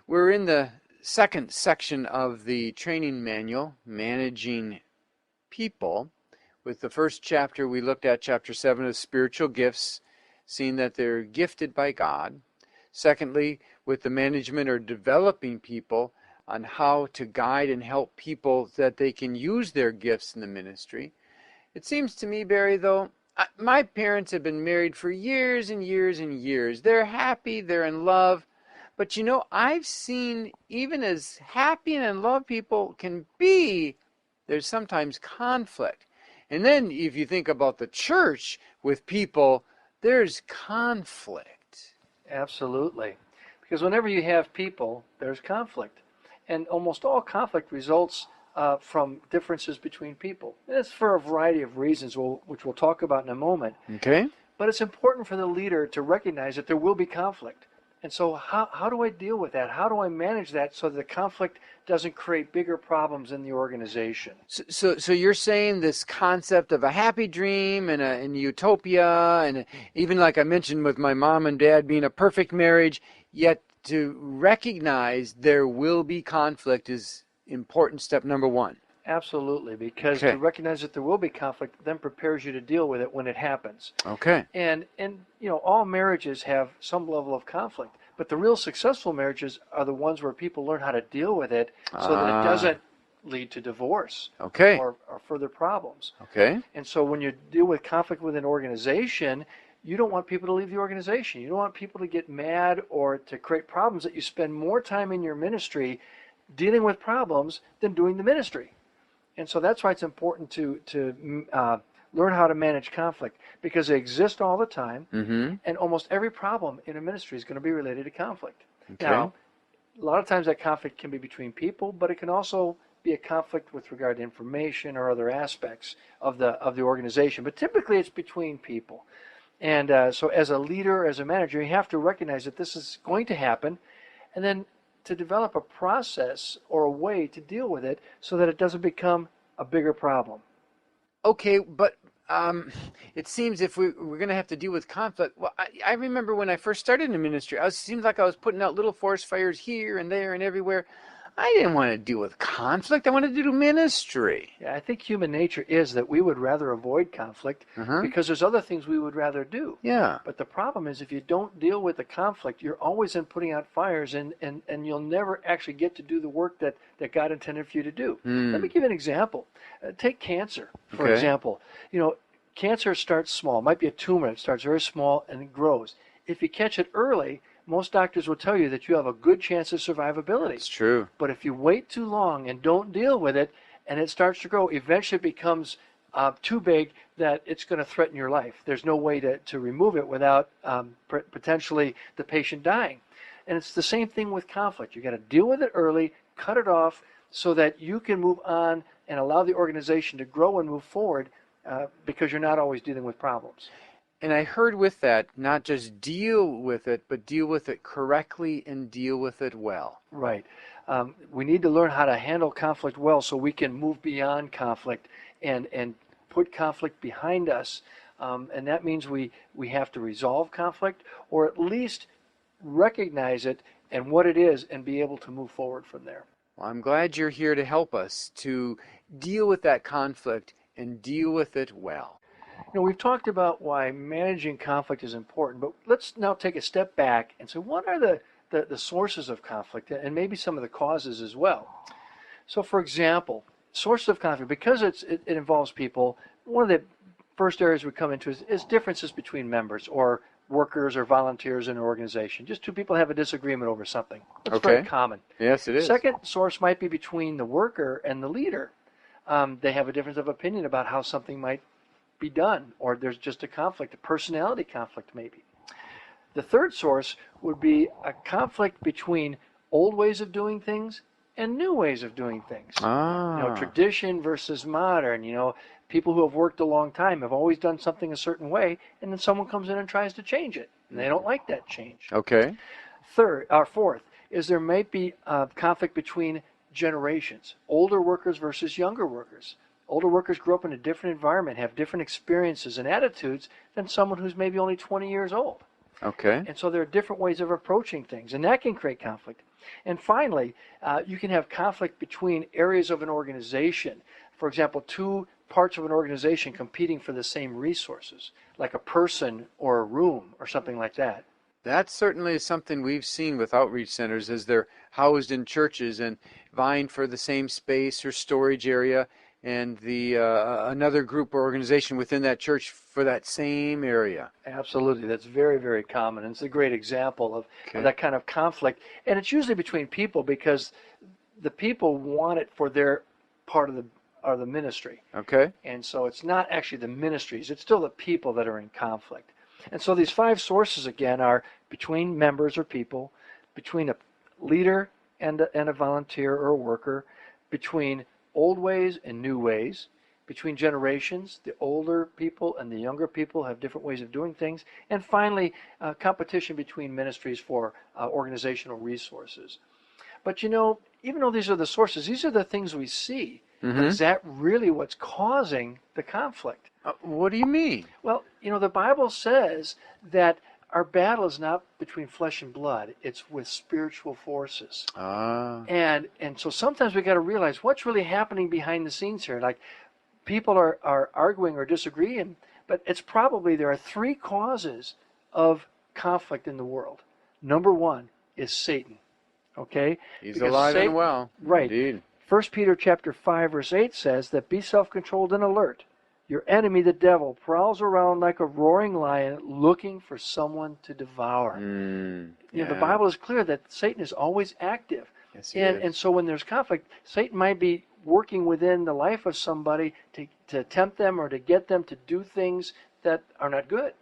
We're in the second section of the training manual, Managing People. With the first chapter, we looked at chapter 7 of spiritual gifts, seeing that they're gifted by God. Secondly, with the management or developing people on how to guide and help people that they can use their gifts in the ministry. It seems to me, Barry, though, my parents have been married for years and years and years. They're happy, they're in love. But you know, I've seen even as happy and in love people can be, there's sometimes conflict. And then if you think about the church with people, there's conflict. Absolutely. Because whenever you have people, there's conflict. And almost all conflict results from differences between people. And it's for a variety of reasons, which we'll talk about in a moment. Okay. But it's important for the leader to recognize that there will be conflict. And so how do I deal with that? How do I manage that so that the conflict doesn't create bigger problems in the organization? So you're saying this concept of a happy dream and a utopia, and even like I mentioned with my mom and dad being a perfect marriage, yet to recognize there will be conflict is important step number one. Absolutely, because Okay. to recognize that there will be conflict then prepares you to deal with it when it happens. Okay. And you know, all marriages have some level of conflict, but the real successful marriages are the ones where people learn how to deal with it so that it doesn't lead to divorce Okay. or further problems. Okay. And so when you deal with conflict with an organization, you don't want people to leave the organization. You don't want people to get mad or to create problems that you spend more time in your ministry dealing with problems than doing the ministry. And so that's why it's important to learn how to manage conflict, because they exist all the time, and almost every problem in a ministry is going to be related to conflict. Okay. Now, a lot of times that conflict can be between people, but it can also be a conflict with regard to information or other aspects of the organization. But typically it's between people. And so as a leader, as a manager, you have to recognize that this is going to happen, and then to develop a process or a way to deal with it so that it doesn't become a bigger problem. Okay, but it seems if we're going to have to deal with conflict, well, I remember when I first started in the ministry, it seemed like I was putting out little forest fires here and there and everywhere. I didn't want to deal with conflict. I wanted to do ministry. Yeah, I think human nature is that we would rather avoid conflict because there's other things we would rather do. Yeah. But the problem is if you don't deal with the conflict, you're always in putting out fires, and you'll never actually get to do the work that God intended for you to do. Let me give you an example. Take cancer, for example. You know, cancer starts small. It might be a tumor. It starts very small and it grows. If you catch it early, most doctors will tell you that you have a good chance of survivability. It's true. But if you wait too long and don't deal with it, and it starts to grow, eventually it becomes too big that it's going to threaten your life. There's no way to remove it without potentially the patient dying. And it's the same thing with conflict. You've got to deal with it early, cut it off, so that you can move on and allow the organization to grow and move forward because you're not always dealing with problems. And I heard with that, not just deal with it, but deal with it correctly and deal with it well. Right. We need to learn how to handle conflict well so we can move beyond conflict and put conflict behind us. And that means we have to resolve conflict, or at least recognize it and what it is and be able to move forward from there. Well, I'm glad you're here to help us to deal with that conflict and deal with it well. You know, we've talked about why managing conflict is important, but let's now take a step back and say, what are the sources of conflict and maybe some of the causes as well? So, for example, sources of conflict, because it involves people, one of the first areas we come into is differences between members or workers or volunteers in an organization. Just two people have a disagreement over something. That's very common. Yes, it is. Second source might be between the worker and the leader. They have a difference of opinion about how something might be done, or there's just a conflict, a personality conflict maybe. The third source would be a conflict between old ways of doing things and new ways of doing things. You know, tradition versus modern. You know, people who have worked a long time have always done something a certain way, and then someone comes in and tries to change it, and they don't like that change. Okay. Fourth is there might be conflict between generations, older workers versus younger workers. Older workers grew up in a different environment, have different experiences and attitudes than someone who's maybe only 20 years old. Okay. And so there are different ways of approaching things, and that can create conflict. And finally, you can have conflict between areas of an organization. For example, two parts of an organization competing for the same resources, like a person or a room or something like that. That certainly is something we've seen with outreach centers as they're housed in churches and vying for the same space or storage area, and the another group or organization within that church for that same area. Absolutely. That's very, very common. And it's a great example of Okay. that kind of conflict. And it's usually between people because the people want it for their part of the ministry. Okay. And so it's not actually the ministries, it's still the people that are in conflict. And so these five sources, again, are between members or people, between a leader and a volunteer or a worker, between old ways and new ways, between generations, the older people and the younger people have different ways of doing things, and finally, competition between ministries for organizational resources. But even though these are the sources, these are the things we see. But is that really what's causing the conflict? What do you mean? Well, the Bible says that our battle is not between flesh and blood, it's with spiritual forces. Ah. And so sometimes we got to realize what's really happening behind the scenes here. Like people are arguing or disagreeing, but it's probably there are three causes of conflict in the world. Number one is Satan. Okay? He's Because alive Satan- and well. Right. Indeed. 1 Peter chapter 5 verse 8 says that be self-controlled and alert. Your enemy, the devil, prowls around like a roaring lion looking for someone to devour. The Bible is clear that Satan is always active. Yes, he And, is. and so when there's conflict, Satan might be working within the life of somebody to tempt them or to get them to do things that are not good.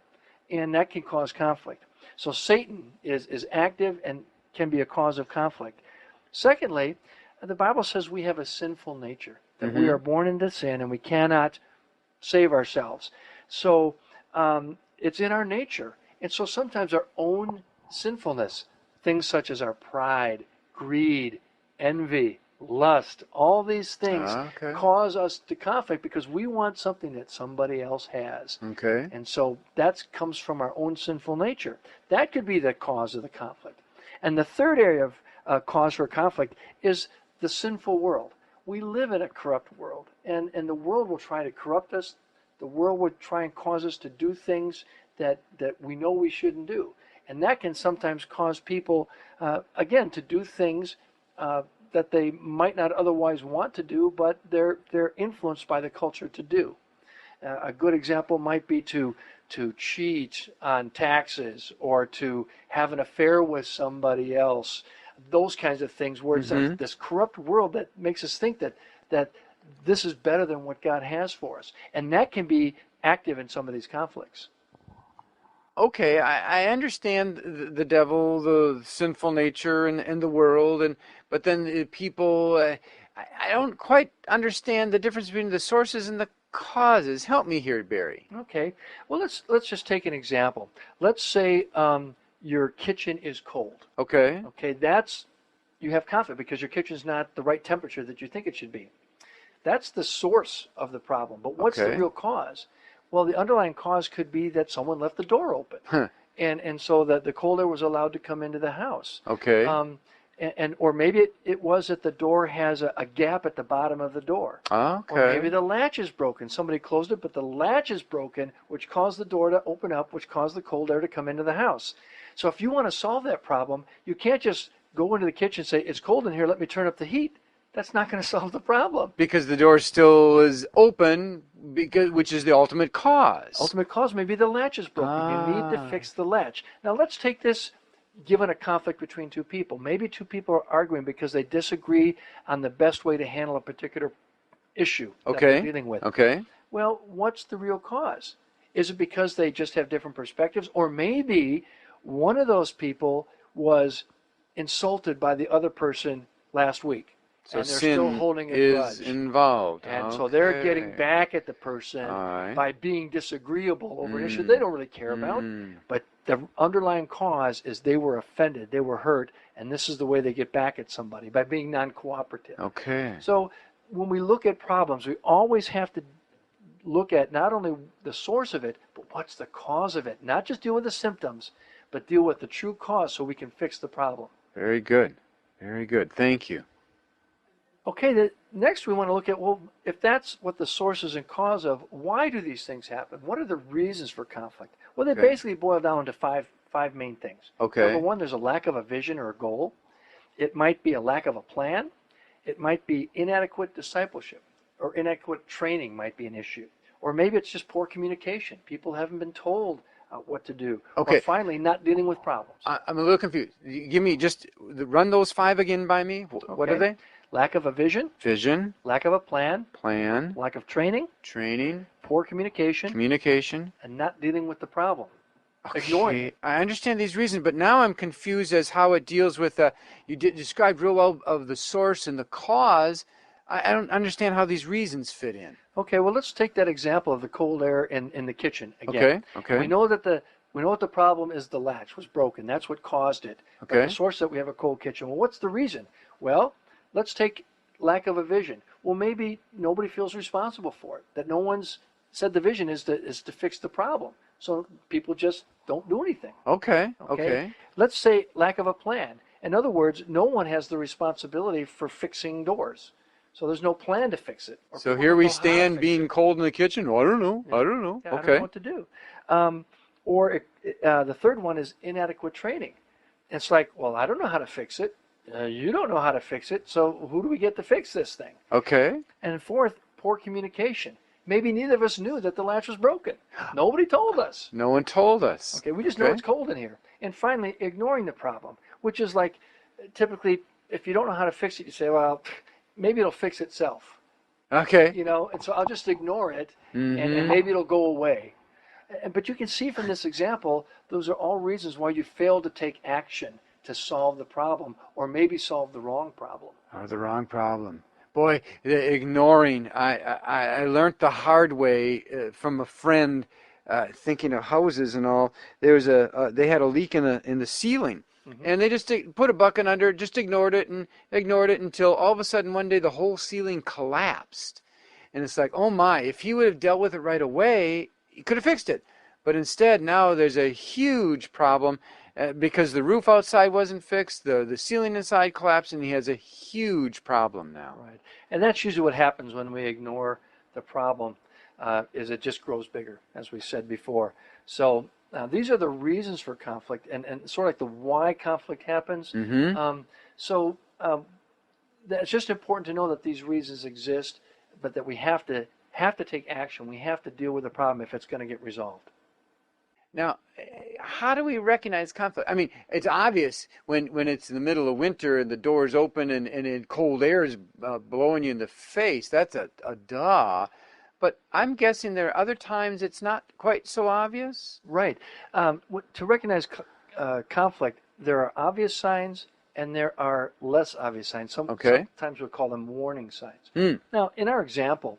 And that can cause conflict. So Satan is active and can be a cause of conflict. Secondly, the Bible says we have a sinful nature, that we are born into sin and we cannot save ourselves. So it's in our nature. And so sometimes our own sinfulness, things such as our pride, greed, envy, lust, all these things Okay. cause us to conflict because we want something that somebody else has. Okay. And so that comes from our own sinful nature. That could be the cause of the conflict. And the third area of cause for conflict is the sinful world. We live in a corrupt world, and the world will try to corrupt us. The world will try and cause us to do things that we know we shouldn't do. And that can sometimes cause people, again, to do things that they might not otherwise want to do, but they're influenced by the culture to do. A good example might be to cheat on taxes or to have an affair with somebody else. Those kinds of things where it's this corrupt world that makes us think that this is better than what God has for us. And that can be active in some of these conflicts. Okay, I understand the devil, the sinful nature, and the world, but then the people, I don't quite understand the difference between the sources and the causes. Help me here, Barry. Okay. Well, let's just take an example. Let's say your kitchen is cold. Okay. Okay, you have conflict because your kitchen's not the right temperature that you think it should be. That's the source of the problem. But what's the Okay. real cause? Well, the underlying cause could be that someone left the door open. Huh. And so that the cold air was allowed to come into the house. Okay. Or maybe it was that the door has a gap at the bottom of the door. Okay. Or maybe the latch is broken. Somebody closed it, but the latch is broken, which caused the door to open up, which caused the cold air to come into the house. So if you want to solve that problem, you can't just go into the kitchen and say, it's cold in here, let me turn up the heat. That's not going to solve the problem. Because the door still is open, which is the ultimate cause. Ultimate cause, maybe the latch is broken. You need to fix the latch. Now let's take this, given a conflict between two people. Maybe two people are arguing because they disagree on the best way to handle a particular issue that they're dealing with. Okay. Well, what's the real cause? Is it because they just have different perspectives? Or maybe one of those people was insulted by the other person last week. So and they're sin still holding a is grudge. involved. And so they're getting Okay. back at the person All right. by being disagreeable over an issue they don't really care about. But the underlying cause is they were offended, they were hurt, and this is the way they get back at somebody, by being non-cooperative. Okay. So when we look at problems, we always have to look at not only the source of it, but what's the cause of it. Not just deal with the symptoms, but but deal with the true cause so we can fix the problem. Very good. Very good. Thank you. Okay, next we want to look at, well, if that's what the source is and cause of, why do these things happen? What are the reasons for conflict? Well, they Okay. basically boil down to five main things. Okay. Number one, there's a lack of a vision or a goal. It might be a lack of a plan. It might be inadequate discipleship, or inadequate training might be an issue. Or maybe it's just poor communication. People haven't been told what to do. Okay. Or finally, not dealing with problems. I'm a little confused. Give me run those 5 again by me. What are Okay. they? Lack of a vision, Vision, lack of a plan, plan, lack of training, training, poor communication, communication. and not dealing with the problem. Ignoring Okay, I understand these reasons, but now I'm confused as how it deals with. Described real well of the source and the cause. I don't understand how these reasons fit in. Okay, well, let's take that example of the cold air in the kitchen again. Okay, okay. We know that the problem is the latch was broken. That's what caused it. But Okay. the source that we have a cold kitchen. Well, what's the reason? Well, let's take lack of a vision. Well, maybe nobody feels responsible for it. That no one's said the vision is to fix the problem. So people just don't do anything. Okay, Okay? okay. Let's say lack of a plan. In other words, no one has the responsibility for fixing doors. So there's no plan to fix it. Or So people here don't we know how to stand fix being it. cold in the kitchen. I don't know. I don't know. Yeah, I don't Okay. know what to do. The third one is inadequate training. It's like, well, I don't know how to fix it. You don't know how to fix it. So who do we get to fix this thing? Okay. And fourth, poor communication. Maybe neither of us knew that the latch was broken. Nobody told us. No one told us. Okay, we just know Okay. it's cold in here. And finally, ignoring the problem, which is like, typically, if you don't know how to fix it, you say, well, maybe it'll fix itself. Okay. You know, and so I'll just ignore it, and Mhm. maybe it'll go away. But you can see from this example, those are all reasons why you failed to take action to solve the problem, or maybe solve the wrong problem. Oh, the wrong problem. Boy, the ignoring. I learned the hard way from a friend, thinking of houses and all. There was they had a leak in the ceiling, and they just put a bucket under it, just ignored it until all of a sudden one day the whole ceiling collapsed, and it's like, oh my! If he would have dealt with it right away, he could have fixed it. But instead, now there's a huge problem. Because the roof outside wasn't fixed, the ceiling inside collapsed, and he has a huge problem now. Right. And that's usually what happens when we ignore the problem, is it just grows bigger, as we said before. So these are the reasons for conflict, and sort of like the why conflict happens. Mm-hmm. It's just important to know that these reasons exist, but that we have to take action. We have to deal with the problem if it's going to get resolved. Now, how do we recognize conflict? I mean, it's obvious when it's in the middle of winter and the door's open and cold air is blowing you in the face. That's a duh. But I'm guessing there are other times it's not quite so obvious. Right. To recognize conflict, there are obvious signs and there are less obvious signs. Okay. Sometimes we'll call them warning signs. Hmm. Now, in our example,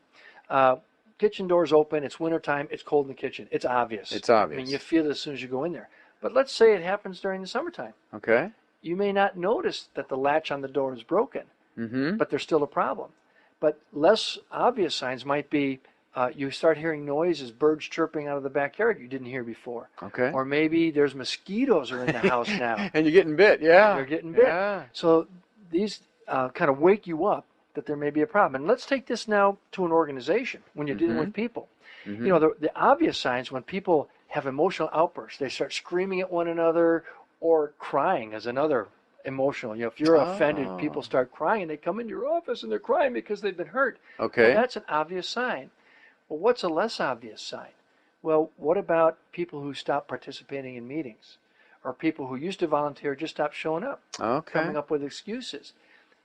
kitchen door's open, it's wintertime, it's cold in the kitchen. It's obvious. It's obvious. I mean, you feel it as soon as you go in there. But let's say it happens during the summertime. Okay. You may not notice that the latch on the door is broken, Mm-hmm. but there's still a problem. But less obvious signs might be you start hearing noises, birds chirping out of the backyard you didn't hear before. Okay. Or maybe there's mosquitoes are in the house now. And you're getting bit, yeah. They're getting bit. Yeah. So these kind of wake you up that there may be a problem. And let's take this now to an organization when you're dealing with people. Mm-hmm. You know, the obvious signs when people have emotional outbursts, they start screaming at one another or crying is another emotional. You know, if you're offended, people start crying and they come into your office and they're crying because they've been hurt. Okay. Well, that's an obvious sign. Well, what's a less obvious sign? Well, what about people who stop participating in meetings? Or people who used to volunteer just stop showing up, Okay. coming up with excuses?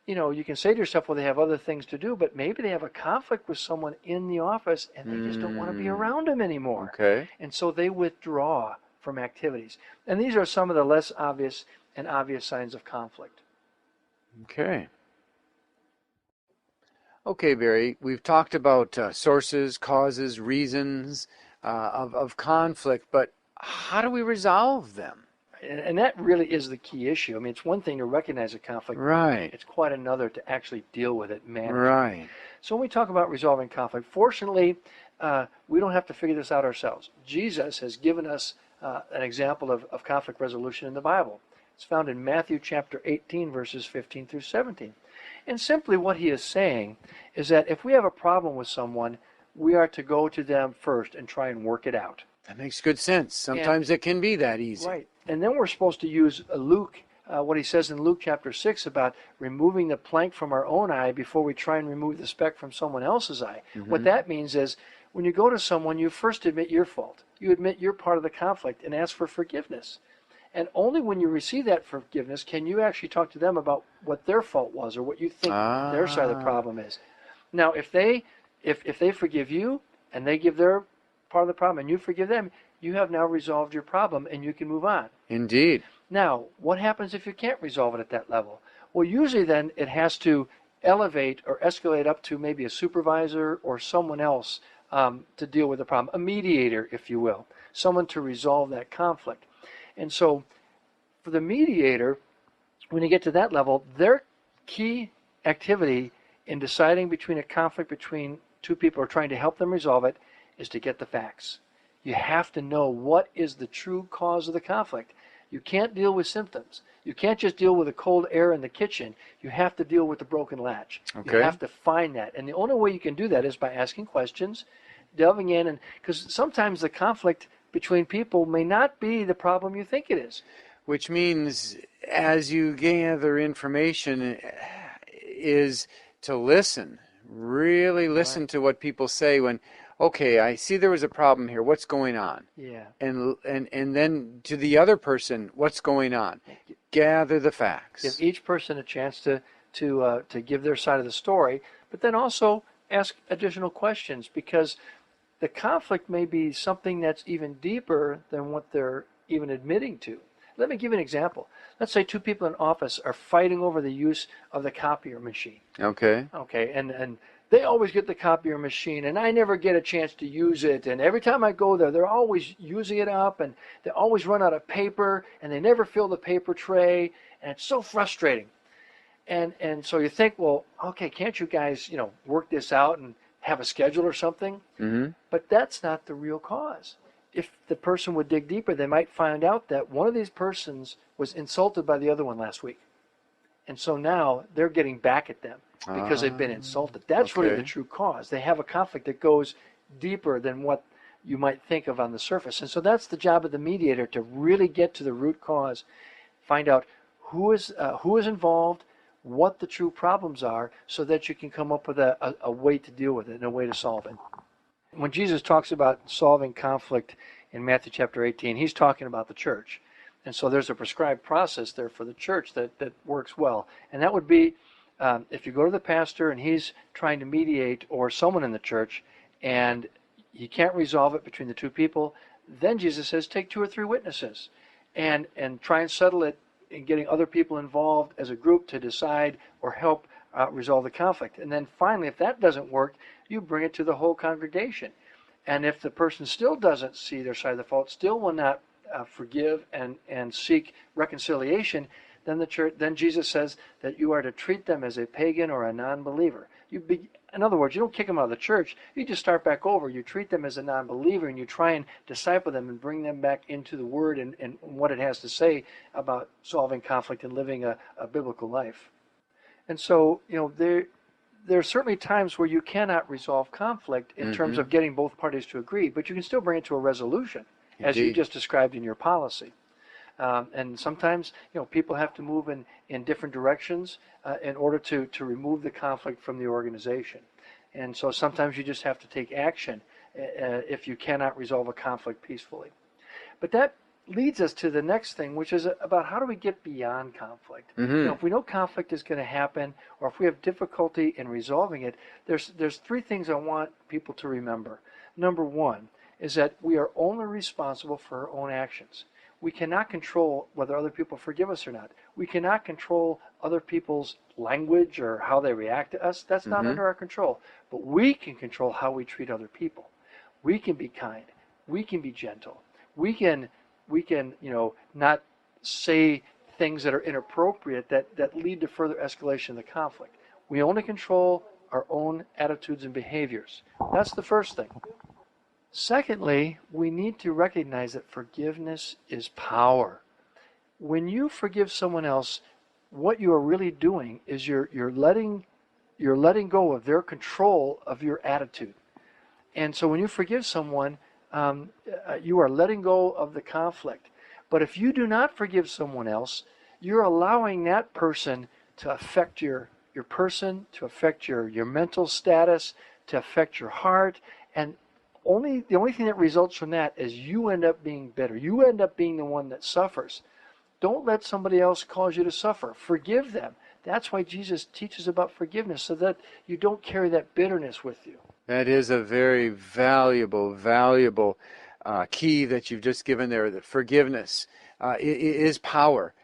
You know, you can say to yourself, well, they have other things to do, but maybe they have a conflict with someone in the office and they just don't want to be around them anymore. Okay. And so they withdraw from activities. And these are some of the less obvious and obvious signs of conflict. Okay. Okay, Barry, we've talked about sources, causes, reasons of conflict, but how do we resolve them? And that really is the key issue. I mean, it's one thing to recognize a conflict. Right. It's quite another to actually deal with it, manage it. Right. So when we talk about resolving conflict, fortunately, we don't have to figure this out ourselves. Jesus has given us an example of conflict resolution in the Bible. It's found in Matthew chapter 18, verses 15 through 17. And simply what he is saying is that if we have a problem with someone, we are to go to them first and try and work it out. That makes good sense. Sometimes it can be that easy. Right. And then we're supposed to use Luke, what he says in Luke chapter 6 about removing the plank from our own eye before we try and remove the speck from someone else's eye. What that means is when you go to someone, you first admit your fault. You admit you're part of the conflict and ask for forgiveness. And only when you receive that forgiveness can you actually talk to them about what their fault was or what you think their side of the problem is. Now, if they forgive you and they give their part of the problem and you forgive them, you have now resolved your problem and you can move on. Indeed. Now, what happens if you can't resolve it at that level? Well, usually then it has to elevate or escalate up to maybe a supervisor or someone else to deal with the problem, a mediator, if you will, someone to resolve that conflict. And so for the mediator, when you get to that level, their key activity in deciding between a conflict between two people or trying to help them resolve it is to get the facts. You have to know what is the true cause of the conflict. You can't deal with symptoms. You can't just deal with the cold air in the kitchen. You have to deal with the broken latch. Okay. You have to find that. And the only way you can do that is by asking questions, delving in, and because sometimes the conflict between people may not be the problem you think it is. Which means as you gather information is to listen, really listen to what people say when, okay, I see there was a problem here. What's going on? Yeah. And then to the other person, what's going on? Gather the facts. Give each person a chance to give their side of the story, but then also ask additional questions because the conflict may be something that's even deeper than what they're even admitting to. Let me give you an example. Let's say two people in office are fighting over the use of the copier machine. Okay. Okay, and they always get the copier machine, and I never get a chance to use it. And every time I go there, they're always using it up, and they always run out of paper, and they never fill the paper tray, and it's so frustrating. And so you think, well, okay, can't you guys, work this out and have a schedule or something? Mm-hmm. But that's not the real cause. If the person would dig deeper, they might find out that one of these persons was insulted by the other one last week. And so now they're getting back at them because they've been insulted. That's really the true cause. They have a conflict that goes deeper than what you might think of on the surface. And so that's the job of the mediator, to really get to the root cause, find out who is involved, what the true problems are, so that you can come up with a way to deal with it and a way to solve it. When Jesus talks about solving conflict in Matthew chapter 18, he's talking about the church. And so there's a prescribed process there for the church that works well. And that would be if you go to the pastor and he's trying to mediate, or someone in the church, and he can't resolve it between the two people, then Jesus says take 2 or 3 witnesses and try and settle it in getting other people involved as a group to decide or help resolve the conflict. And then finally, if that doesn't work, you bring it to the whole congregation. And if the person still doesn't see their side of the fault, still will not forgive and seek reconciliation, then Jesus says that you are to treat them as a pagan or a non-believer. In other words, you don't kick them out of the church. You just start back over. You treat them as a non-believer, and you try and disciple them and bring them back into the Word and what it has to say about solving conflict and living a biblical life. And so, there are certainly times where you cannot resolve conflict in terms of getting both parties to agree, but you can still bring it to a resolution, as you just described in your policy. And sometimes, people have to move in different directions in order to remove the conflict from the organization. And so sometimes you just have to take action if you cannot resolve a conflict peacefully. But that leads us to the next thing, which is about how do we get beyond conflict. If we know conflict is going to happen, or if we have difficulty in resolving it, there's 3 things I want people to remember. Number 1 is that we are only responsible for our own actions. We cannot control whether other people forgive us or not. We cannot control other people's language or how they react to us. That's not under our control. But we can control how we treat other people. We can be kind. We can be gentle. We can not say things that are inappropriate that lead to further escalation of the conflict. We only control our own attitudes and behaviors. That's the first thing. Secondly, we need to recognize that forgiveness is power. When you forgive someone else, what you are really doing is you're letting go of their control of your attitude. And so when you forgive someone, you are letting go of the conflict. But if you do not forgive someone else, you're allowing that person to affect your person, to affect your mental status, to affect your heart, and the only thing that results from that is you end up being bitter. You end up being the one that suffers. Don't let somebody else cause you to suffer. Forgive them. That's why Jesus teaches about forgiveness, so that you don't carry that bitterness with you. That is a very valuable key that you've just given there, that forgiveness is power.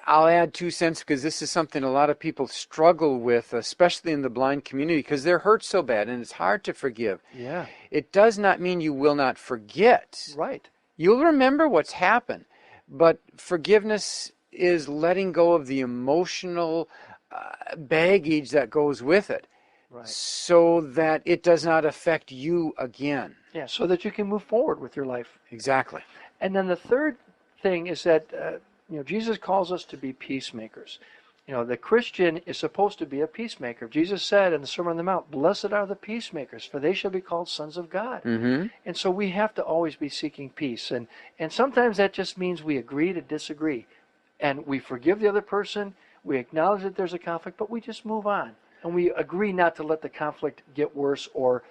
I'll add 2 cents because this is something a lot of people struggle with, especially in the blind community, because they're hurt so bad and it's hard to forgive. Yeah. It does not mean you will not forget. Right. You'll remember what's happened, but forgiveness is letting go of the emotional baggage that goes with it. Right. So that it does not affect you again. Yeah, so that you can move forward with your life. Exactly. And then the third thing is that Jesus calls us to be peacemakers. The Christian is supposed to be a peacemaker. Jesus said in the Sermon on the Mount, "Blessed are the peacemakers, for they shall be called sons of God." Mm-hmm. And so we have to always be seeking peace. And sometimes that just means we agree to disagree. And we forgive the other person, we acknowledge that there's a conflict, but we just move on. And we agree not to let the conflict get worse or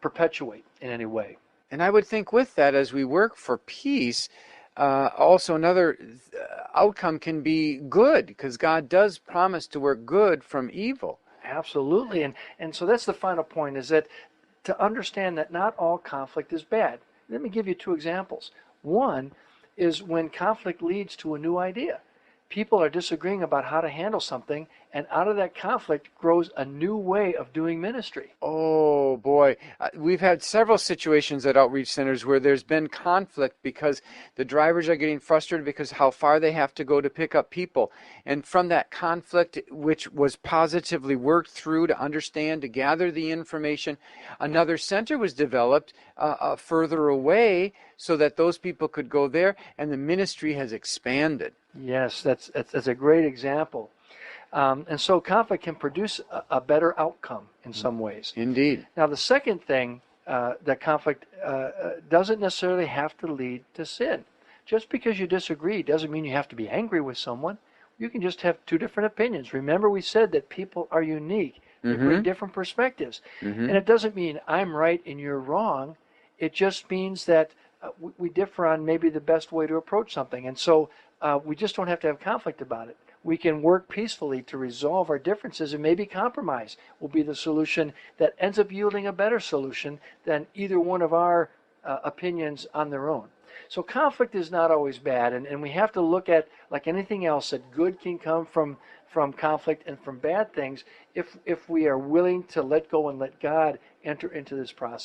perpetuate in any way. And I would think with that, as we work for peace, also another outcome can be good, because God does promise to work good from evil. Absolutely. And so that's the final point, is that to understand that not all conflict is bad. Let me give you 2 examples. One is when conflict leads to a new idea. People are disagreeing about how to handle something, and out of that conflict grows a new way of doing ministry. Oh boy, we've had several situations at outreach centers where there's been conflict because the drivers are getting frustrated because how far they have to go to pick up people. And from that conflict, which was positively worked through to understand, to gather the information, another center was developed further away so that those people could go there, and the ministry has expanded. Yes, that's a great example. And so conflict can produce a better outcome in some ways. Indeed. Now, the second thing, that conflict doesn't necessarily have to lead to sin. Just because you disagree doesn't mean you have to be angry with someone. You can just have 2 different opinions. Remember, we said that people are unique. They bring different perspectives. And it doesn't mean I'm right and you're wrong. It just means that we differ on maybe the best way to approach something. And so we just don't have to have conflict about it. We can work peacefully to resolve our differences, and maybe compromise will be the solution that ends up yielding a better solution than either one of our opinions on their own. So conflict is not always bad, and we have to look at, like anything else, that good can come from conflict and from bad things if we are willing to let go and let God enter into this process.